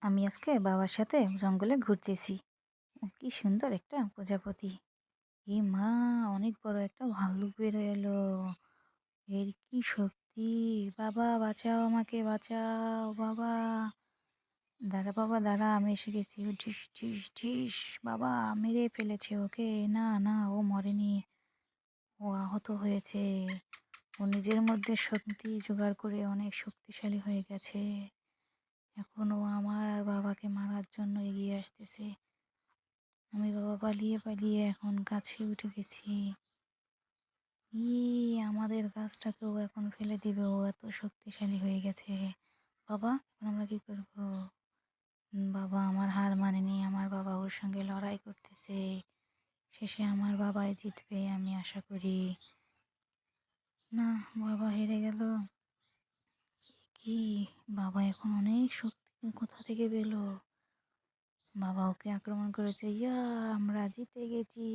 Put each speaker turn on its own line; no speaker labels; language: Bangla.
আমি আজকে বাবার সাথে জঙ্গলে ঘুরতেছি। কি সুন্দর একটা প্রজাপতি! এ মা! অনেক বড় একটা ভাল্লুক বের হয়ে এলো। এর কি শক্তি! বাবা বাঁচাও, আমাকে বাঁচাও বাবা! দাঁড়া বাবা দাঁড়া, আমি এসে গেছি। ও ঢিস ঢিস ঢিস! বাবা মেরে ফেলেছে ওকে। না না, ও মরেনি, ও আহত হয়েছে। ও নিজের মধ্যে শক্তি জোগাড় করে অনেক শক্তিশালী হয়ে গেছে। এখন ও আমার আর বাবাকে মারার জন্য এগিয়ে আসতেছে। আমি বাবা পালিয়ে পালিয়ে এখন গাছে উঠে গেছি। আমাদের গাছটাকেও এখন ফেলে দিবে, ও এত শক্তিশালী হয়ে গেছে। বাবা, এখন আমরা কি করব? বাবা আমার হার মানেনি, আমার বাবা ওর সঙ্গে লড়াই করতেছে। শেষে আমার বাবাই জিতবে আমি আশা করি। না, বাবা হেরে গেল। কি, বাবা এখন অনেক শক্তি কোথা থেকে পেলো? বাবা ওকে আক্রমণ করেছে। ইয়া, আমরা জিতে গেছি।